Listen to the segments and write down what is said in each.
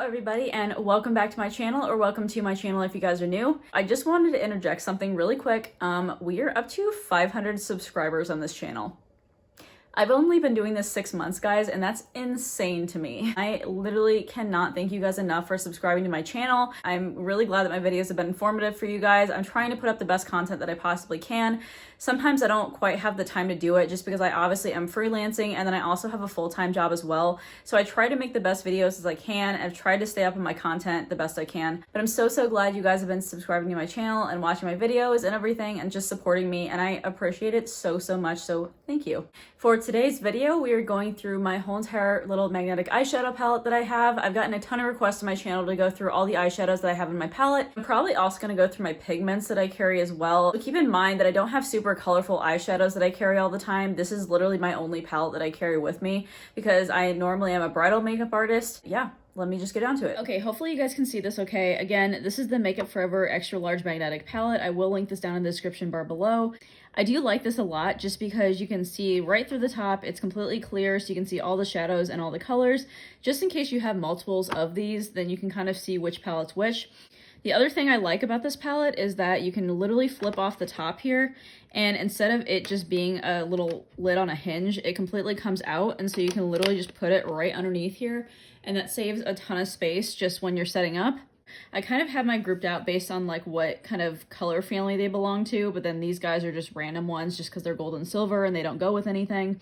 everybody, and welcome back to my channel, or welcome to my channel if you guys are new. I just wanted to interject something really quick. We are up to 500 subscribers on this channel. I've only been doing this 6 months, guys, and that's insane to me. I literally cannot thank you guys enough for subscribing to my channel. I'm really glad that my videos have been informative for you guys. I'm trying to put up the best content that I possibly can. Sometimes I don't quite have the time to do it just because I obviously am freelancing, and then I also have a full-time job as well. So I try to make the best videos as I can. I've tried to stay up on my content the best I can, but I'm so glad you guys have been subscribing to my channel and watching my videos and everything and just supporting me, and I appreciate it so much, so thank you. For today's video, we are going through my whole entire little magnetic eyeshadow palette that I have. I've gotten a ton of requests on my channel to go through all the eyeshadows that I have in my palette. I'm probably also going to go through my pigments that I carry as well. So keep in mind that I don't have super colorful eyeshadows that I carry all the time. This is literally my only palette that I carry with me because I normally am a bridal makeup artist. Yeah. Let me just get down to it. Okay, hopefully you guys can see this okay. Again, this is the Makeup Forever Extra Large Magnetic Palette. I will link this down in the description bar below. I do like this a lot just because you can see right through the top. It's completely clear, so you can see all the shadows and all the colors. Just in case you have multiples of these, then you can kind of see which palette's which. The other thing I like about this palette is that you can literally flip off the top here, and instead of it just being a little lid on a hinge, it completely comes out, and so you can literally just put it right underneath here, and that saves a ton of space just when you're setting up. I kind of have mine grouped out based on like what kind of color family they belong to, but then these guys are just random ones just because they're gold and silver and they don't go with anything.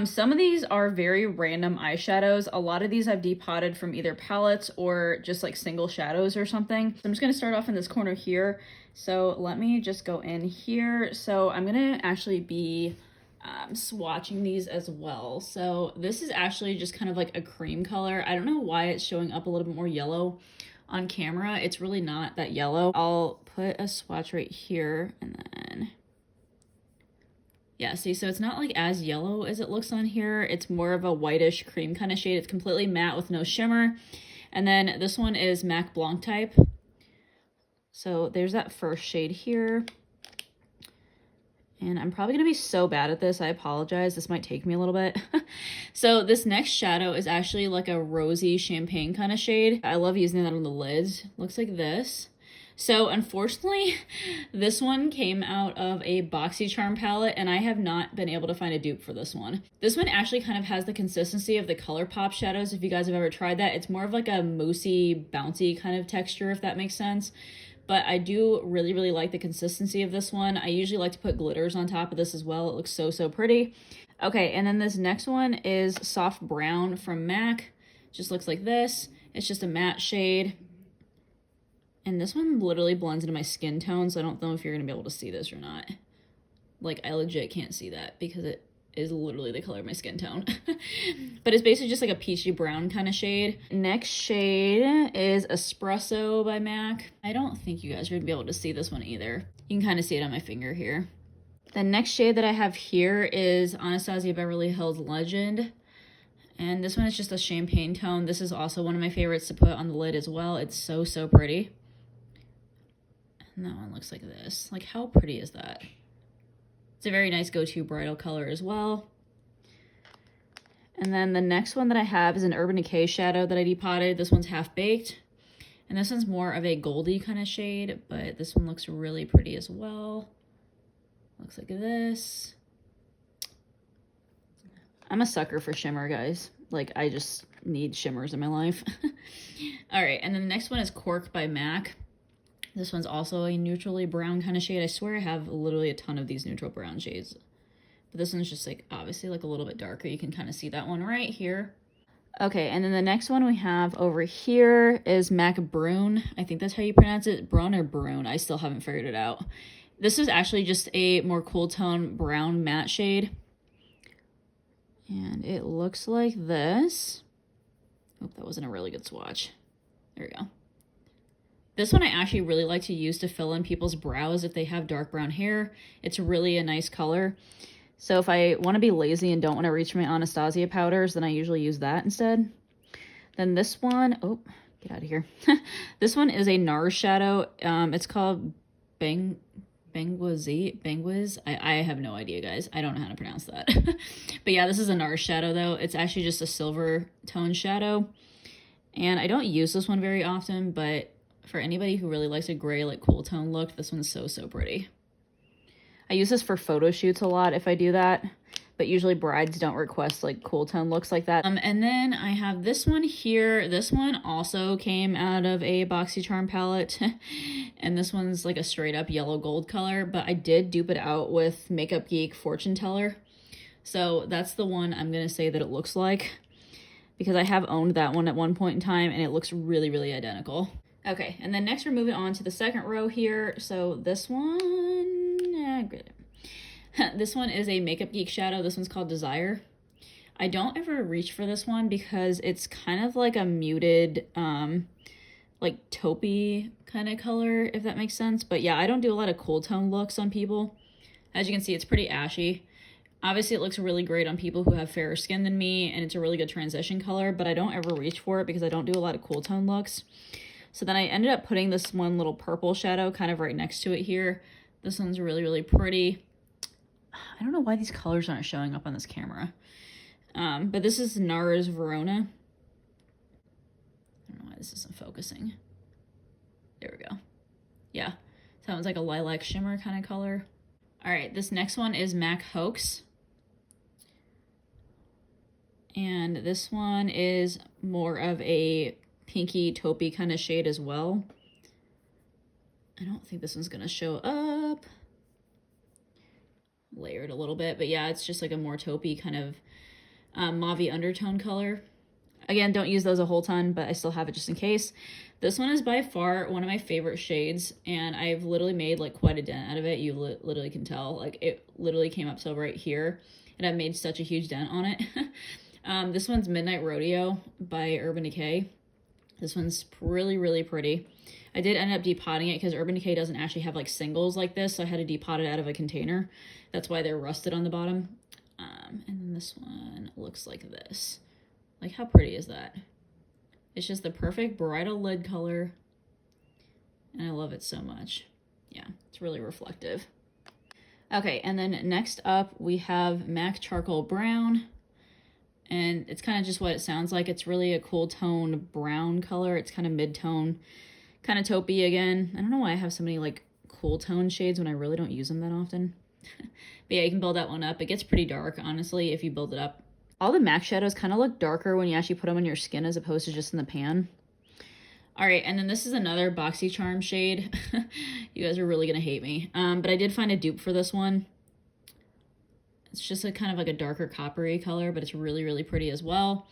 Some of these are very random eyeshadows. A lot of these I've depotted from either palettes or just like single shadows or something. So I'm just going to start off in this corner here. So let me just go in here. So I'm going to actually be swatching these as well. So this is actually just kind of like a cream color. I don't know why it's showing up a little bit more yellow on camera. It's really not that yellow. I'll put a swatch right here and then... yeah, see, so it's not like as yellow as it looks on here. It's more of a whitish cream kind of shade. It's completely matte with no shimmer. And then this one is Mac Blanc type. So there's that first shade here. And I'm probably going to be so bad at this. I apologize. This might take me a little bit. So this next shadow is actually like a rosy champagne kind of shade. I love using that on the lids. Looks like this. So unfortunately, this one came out of a BoxyCharm palette, and I have not been able to find a dupe for this one. This one actually kind of has the consistency of the ColourPop shadows, if you guys have ever tried that. It's more of like a moussey, bouncy kind of texture, if that makes sense. But I do really like the consistency of this one. I usually like to put glitters on top of this as well. It looks so pretty. Okay, and then this next one is Soft Brown from MAC. Just looks like this. It's just a matte shade. And this one literally blends into my skin tone, so I don't know if you're going to be able to see this or not. Like, I legit can't see that because it is literally the color of my skin tone. But it's basically just like a peachy brown kind of shade. Next shade is Espresso by MAC. I don't think you guys are going to be able to see this one either. You can kind of see it on my finger here. The next shade that I have here is Anastasia Beverly Hills Legend. And this one is just a champagne tone. This is also one of my favorites to put on the lid as well. It's so pretty. And that one looks like this. Like, how pretty is that? It's a very nice go-to bridal color as well. And then the next one that I have is an Urban Decay shadow that I depotted. This one's Half Baked. And this one's more of a goldy kind of shade, but this one looks really pretty as well. Looks like this. I'm a sucker for shimmer, guys. Like, I just need shimmers in my life. All right, and then the next one is Cork by MAC. This one's also a neutrally brown kind of shade. I swear I have literally a ton of these neutral brown shades. But this one's just like, obviously like a little bit darker. You can kind of see that one right here. Okay, and then the next one we have over here is MAC Brune. I think that's how you pronounce it. Brune or Brune. I still haven't figured it out. This is actually just a more cool tone brown matte shade. And it looks like this. Oh, that wasn't a really good swatch. There we go. This one I actually really like to use to fill in people's brows if they have dark brown hair. It's really a nice color. So if I want to be lazy and don't want to reach for my Anastasia powders, then I usually use that instead. Then this one, oh, get out of here. This one is a Nars Shadow. It's called Bangwiz. I have no idea, guys. I don't know how to pronounce that. But yeah, this is a Nars Shadow, though. It's actually just a silver tone shadow. And I don't use this one very often, but for anybody who really likes a gray, like cool tone look, this one's so, so pretty. I use this for photo shoots a lot if I do that, but usually brides don't request like cool tone looks like that. And then I have this one here. This one also came out of a BoxyCharm palette, and this one's like a straight up yellow gold color, but I did dupe it out with Makeup Geek Fortune Teller. So that's the one I'm gonna say that it looks like, because I have owned that one at one point in time and it looks really, really identical. Okay, and then next we're moving on to the second row here. So this one, this one is a Makeup Geek shadow. This one's called Desire. I don't ever reach for this one because it's kind of like a muted, like taupey kind of color, if that makes sense. But yeah, I don't do a lot of cool tone looks on people. As you can see, it's pretty ashy. Obviously, it looks really great on people who have fairer skin than me, and it's a really good transition color, but I don't ever reach for it because I don't do a lot of cool tone looks. So then I ended up putting this one little purple shadow kind of right next to it here. This one's really, really pretty. I don't know why these colors aren't showing up on this camera. But this is Nars Verona. I don't know why this isn't focusing. There we go. Yeah, that one's like a lilac shimmer kind of color. All right, this next one is MAC Hoax. And this one is more of a pinky taupey kind of shade as well. I don't think this one's gonna show up. Layered a little bit, but yeah, it's just like a more taupey kind of mauve undertone color. Again, don't use those a whole ton, but I still have it just in case. This one is by far one of my favorite shades, and I've literally made like quite a dent out of it. You literally can tell, like it literally came up to right here, and I've made such a huge dent on it. This one's Midnight Rodeo by Urban Decay. This one's really, really pretty. I did end up depotting it because Urban Decay doesn't actually have like singles like this, so I had to depot it out of a container. That's why they're rusted on the bottom. And then this one looks like this. Like, how pretty is that? It's just the perfect bridal lid color, and I love it so much. Yeah, it's really reflective. Okay, and then next up we have MAC Charcoal Brown, and it's kind of just what it sounds like. It's really a cool tone brown color. It's kind of mid-tone, kind of taupey again. I don't know why I have so many like cool tone shades when I really don't use them that often. But yeah, you can build that one up. It gets pretty dark, honestly, if you build it up. All the MAC shadows kind of look darker when you actually put them on your skin as opposed to just in the pan. All right, and then this is another BoxyCharm shade. You guys are really gonna hate me. But I did find a dupe for this one. It's just a kind of like a darker coppery color, but it's really, really pretty as well.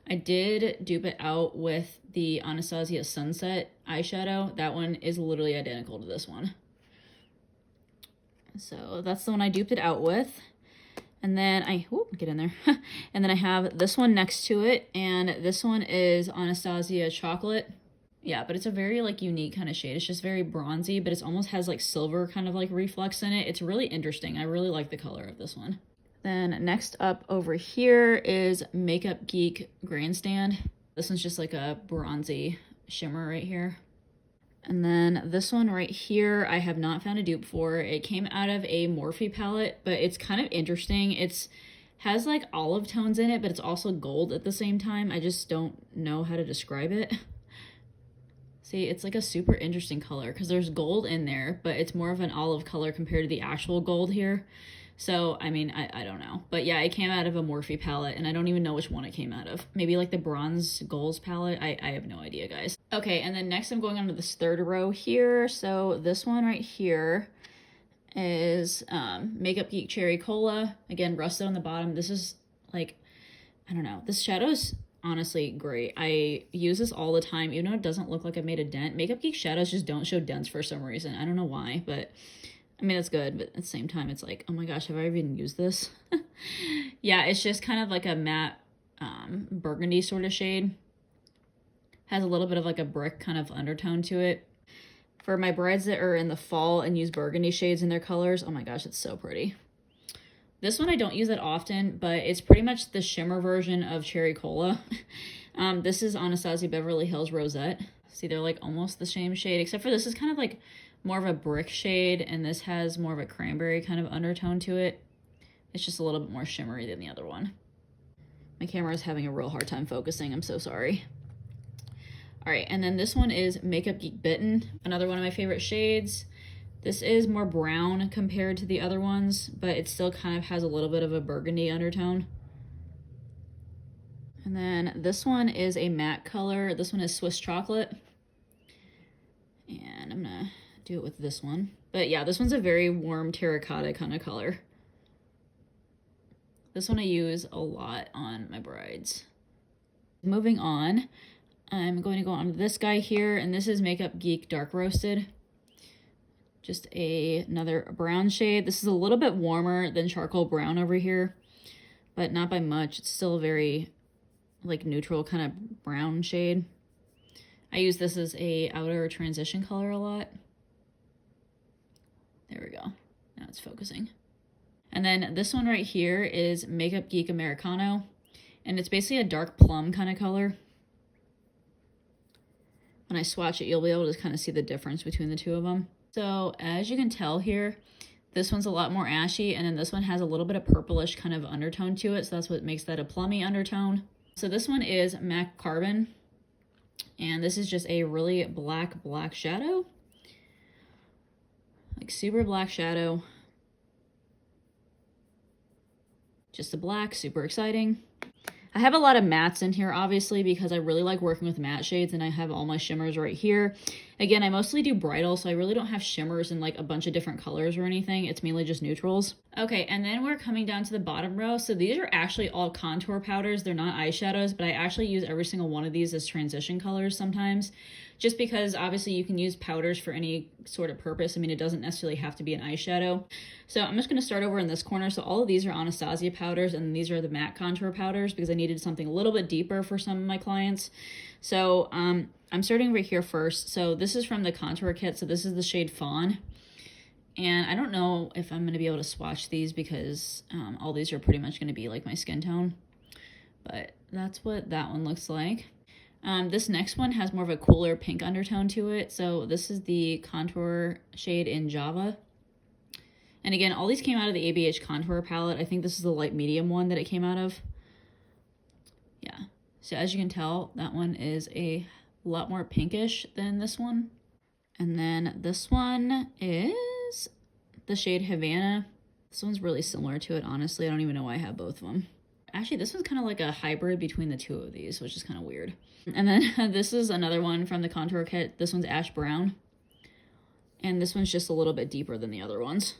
I did dupe it out with the Anastasia Sunset eyeshadow. That one is literally identical to this one. So that's the one I duped it out with. And then get in there. And then I have this one next to it, and this one is Anastasia Chocolate. Yeah, but it's a very like unique kind of shade. It's just very bronzy, but it almost has like silver kind of like reflex in it. It's really interesting. I really like the color of this one. Then next up over here is Makeup Geek Grandstand. This one's just like a bronzy shimmer right here. And then this one right here, I have not found a dupe for. It came out of a Morphe palette, but it's kind of interesting. It's has like olive tones in it, but it's also gold at the same time. I just don't know how to describe it. See, it's like a super interesting color because there's gold in there, but it's more of an olive color compared to the actual gold here. So, I mean, I don't know. But yeah, it came out of a Morphe palette, and I don't even know which one it came out of. Maybe like the Bronze Goals palette. I have no idea, guys. Okay, and then next I'm going on to this third row here. So this one right here is Makeup Geek Cherry Cola. Again, rusted on the bottom. This is like, I don't know. This shadow's honestly great. I use this all the time, even though it doesn't look like I made a dent. Makeup Geek shadows just don't show dents for some reason. I don't know why, but I mean, it's good, but at the same time, it's like, oh my gosh, have I even used this? Yeah, it's just kind of like a matte burgundy sort of shade. Has a little bit of like a brick kind of undertone to it. For my brides that are in the fall and use burgundy shades in their colors, oh my gosh, it's so pretty. This one I don't use that often, but it's pretty much the shimmer version of Cherry Cola. This is Anastasia Beverly Hills Rosette. See, they're like almost the same shade, except for this is kind of like more of a brick shade, and this has more of a cranberry kind of undertone to it. It's just a little bit more shimmery than the other one. My camera is having a real hard time focusing. I'm so sorry. All right, and then this one is Makeup Geek Bitten, another one of my favorite shades. This is more brown compared to the other ones, but it still kind of has a little bit of a burgundy undertone. And then this one is a matte color. This one is Swiss Chocolate. And I'm gonna do it with this one. But yeah, this one's a very warm terracotta kind of color. This one I use a lot on my brides. Moving on, I'm going to go on to this guy here, and this is Makeup Geek Dark Roasted. Just another brown shade. This is a little bit warmer than charcoal brown over here, but not by much. It's still very like neutral kind of brown shade. I use this as a outer transition color a lot. There we go. Now it's focusing. And then this one right here is Makeup Geek Americano, and it's basically a dark plum kind of color. When I swatch it, you'll be able to kind of see the difference between the two of them. So as you can tell here, this one's a lot more ashy, and then this one has a little bit of purplish kind of undertone to it, so that's what makes that a plummy undertone. So this one is MAC Carbon, and this is just a really black shadow. Like super black shadow. Just a black, super exciting. I have a lot of mattes in here, obviously, because I really like working with matte shades, and I have all my shimmers right here. Again, I mostly do bridal, so I really don't have shimmers in like a bunch of different colors or anything. It's mainly just neutrals. Okay, and then we're coming down to the bottom row. So these are actually all contour powders. They're not eyeshadows, but I actually use every single one of these as transition colors sometimes, just because obviously you can use powders for any sort of purpose. I mean, it doesn't necessarily have to be an eyeshadow. So I'm just going to start over in this corner. So all of these are Anastasia powders, and these are the matte contour powders because I needed something a little bit deeper for some of my clients. So I'm starting right here first. So this is from the contour kit. So this is the shade Fawn. And I don't know if I'm going to be able to swatch these because all these are pretty much going to be like my skin tone. But that's what that one looks like. This next one has more of a cooler pink undertone to it. So this is the contour shade in Java. And again, all these came out of the ABH contour palette. I think this is the light medium one that it came out of. Yeah. So as you can tell, that one is a lot more pinkish than this one. And then this one is the shade Havana. This one's really similar to it, honestly. I don't even know why I have both of them. Actually, this one's kind of like a hybrid between the two of these, which is kind of weird. And then this is another one from the contour kit. This one's Ash Brown. And this one's just a little bit deeper than the other ones.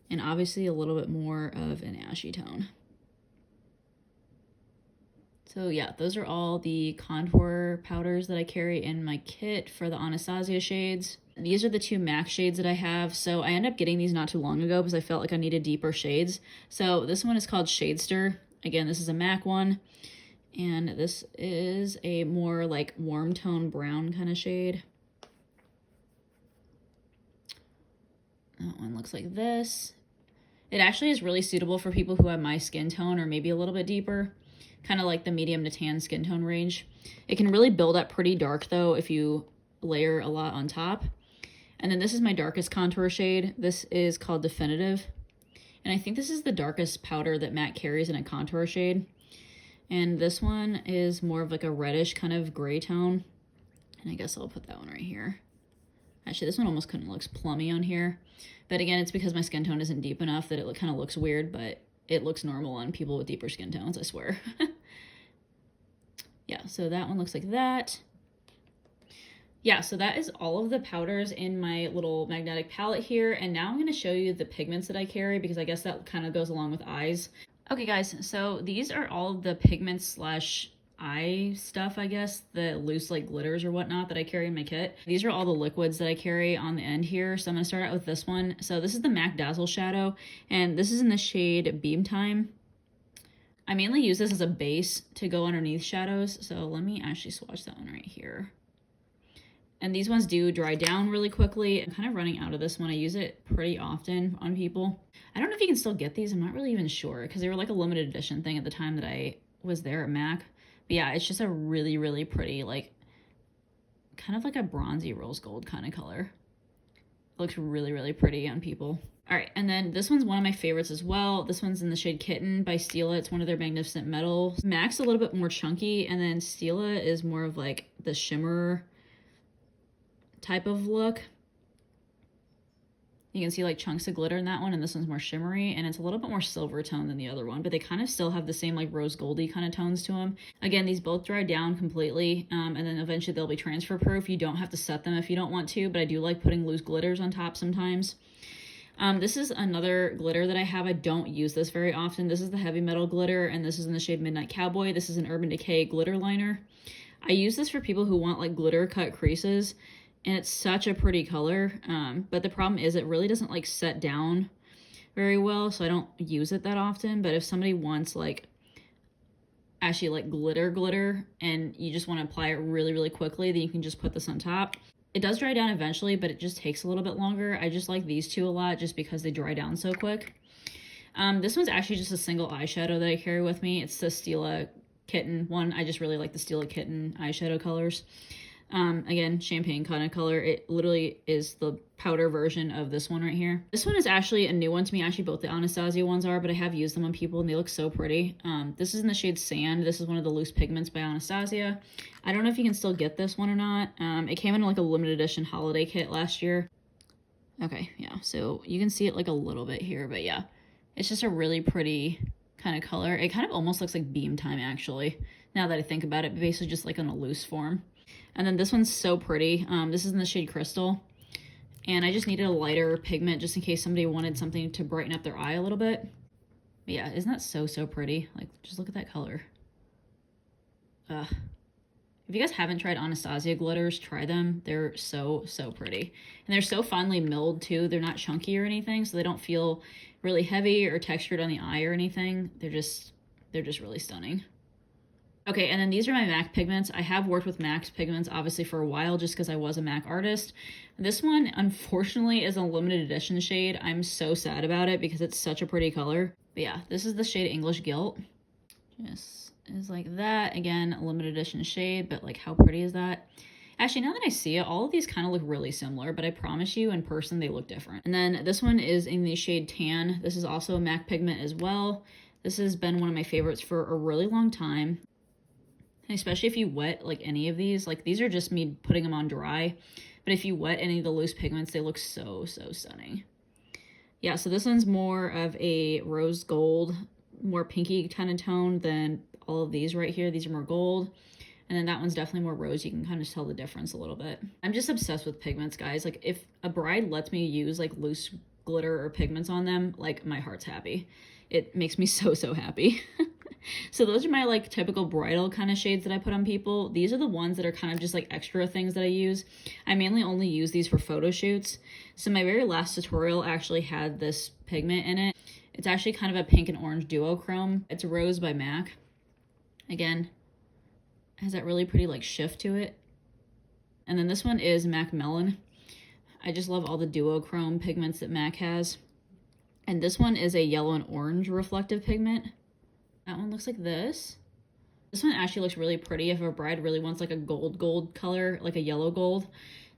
And obviously a little bit more of an ashy tone. So yeah, those are all the contour powders that I carry in my kit for the Anastasia shades. These are the two MAC shades that I have. So I ended up getting these not too long ago because I felt like I needed deeper shades. So this one is called Shadester. Again, this is a MAC one. And this is a more like warm tone brown kind of shade. That one looks like this. It actually is really suitable for people who have my skin tone or maybe a little bit deeper. Kind of like the medium to tan skin tone range. It can really build up pretty dark though if you layer a lot on top. And then this is my darkest contour shade. This is called Definitive. And I think this is the darkest powder that MAC carries in a contour shade. And this one is more of like a reddish kind of gray tone. And I guess I'll put that one right here. Actually, this one almost kind of looks plummy on here. But again, it's because my skin tone isn't deep enough that it kind of looks weird, but it looks normal on people with deeper skin tones, I swear. Yeah, so that one looks like that. Yeah, so that is all of the powders in my little magnetic palette here. And now I'm going to show you the pigments that I carry because I guess that kind of goes along with eyes. Okay, guys, so these are all the pigments slash eye stuff, I guess, the loose like glitters or whatnot that I carry in my kit. These are all the liquids that I carry on the end here. So I'm going to start out with this one. So this is the MAC Dazzle Shadow, and this is in the shade Beam Time. I mainly use this as a base to go underneath shadows. So let me actually swatch that one right here. And these ones do dry down really quickly. I'm kind of running out of this one. I use it pretty often on people. I don't know if you can still get these. I'm not really even sure because they were like a limited edition thing at the time that I was there at MAC. But yeah, it's just a really, really pretty, like, kind of like a bronzy rose gold kind of color. looks really, really pretty on people. All right, and then this one's one of my favorites as well. This one's in the shade Kitten by Stila. It's one of their Magnificent Metals. MAC's a little bit more chunky, and then Stila is more of like the shimmer type of look. You can see like chunks of glitter in that one, and this one's more shimmery, and it's a little bit more silver tone than the other one, but they kind of still have the same like rose goldy kind of tones to them. Again, these both dry down completely, and then eventually they'll be transfer proof. You don't have to set them if you don't want to, but I do like putting loose glitters on top sometimes. This is another glitter that I have. I don't use this very often. This is the Heavy Metal glitter, and this is in the shade Midnight Cowboy. This is an Urban Decay glitter liner. I use this for people who want like glitter cut creases, and it's such a pretty color. But the problem is it really doesn't like set down very well, so I don't use it that often. But if somebody wants like actually like glitter and you just want to apply it really, really quickly, then you can just put this on top. It does dry down eventually, but it just takes a little bit longer. I just like these two a lot just because they dry down so quick. This one's actually just a single eyeshadow that I carry with me. It's the Stila Kitten one. I just really like the Stila Kitten eyeshadow colors. Again, champagne kind of color. It literally is the powder version of this one right here. This one is actually a new one to me. Actually, both the Anastasia ones are, but I have used them on people and they look so pretty. This is in the shade Sand. This is one of the loose pigments by Anastasia. I don't know if you can still get this one or not. It came in like a limited edition holiday kit last year. Okay, yeah, so you can see it like a little bit here, but yeah, it's just a really pretty kind of color. It kind of almost looks like Beam Time actually, now that I think about it, but basically just like on a loose form. And then this one's so pretty. This is in the shade Crystal. And I just needed a lighter pigment just in case somebody wanted something to brighten up their eye a little bit. But yeah, isn't that so, so pretty? Like, just look at that color. If you guys haven't tried Anastasia glitters, try them. They're so, so pretty. And they're so finely milled too. They're not chunky or anything, so they don't feel really heavy or textured on the eye or anything. They're just really stunning. Okay, and then these are my MAC pigments. I have worked with MAC pigments, obviously, for a while, just because I was a MAC artist. This one, unfortunately, is a limited edition shade. I'm so sad about it because it's such a pretty color. But yeah, this is the shade English Gilt. Just is like that. Again, a limited edition shade, but like how pretty is that? Actually, now that I see it, all of these kind of look really similar, but I promise you, in person, they look different. And then this one is in the shade Tan. This is also a MAC pigment as well. This has been one of my favorites for a really long time. And especially if you wet like any of these, like these are just me putting them on dry, but if you wet any of the loose pigments, they look so, so stunning. Yeah, so this one's more of a rose gold, more pinky kind of tone than all of these right here. These are more gold. And then that one's definitely more rose. You can kind of tell the difference a little bit. I'm just obsessed with pigments, guys. Like if a bride lets me use like loose glitter or pigments on them, like my heart's happy. It makes me so, so happy. So those are my like typical bridal kind of shades that I put on people. These are the ones that are kind of just like extra things that I use. I mainly only use these for photo shoots. So my very last tutorial actually had this pigment in it. It's actually kind of a pink and orange duochrome. It's Rose by MAC. Again, has that really pretty like shift to it. And then this one is MAC Melon. I just love all the duochrome pigments that MAC has. And this one is a yellow and orange reflective pigment. That one looks like this. This one actually looks really pretty if a bride really wants like a gold color, like a yellow gold.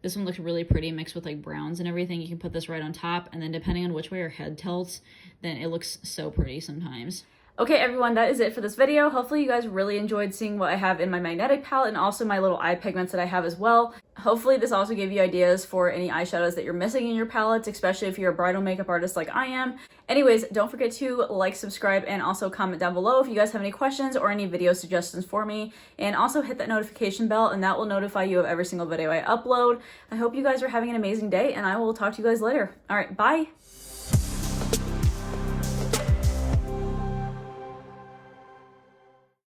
This one looks really pretty mixed with like browns and everything. You can put this right on top, and then depending on which way your head tilts, then it looks so pretty sometimes. Okay, everyone, that is it for this video. Hopefully you guys really enjoyed seeing what I have in my magnetic palette and also my little eye pigments that I have as well. Hopefully this also gave you ideas for any eyeshadows that you're missing in your palettes, especially if you're a bridal makeup artist like I am. Anyways, don't forget to like, subscribe, and also comment down below if you guys have any questions or any video suggestions for me. And also hit that notification bell, and that will notify you of every single video I upload. I hope you guys are having an amazing day, and I will talk to you guys later. All right, bye!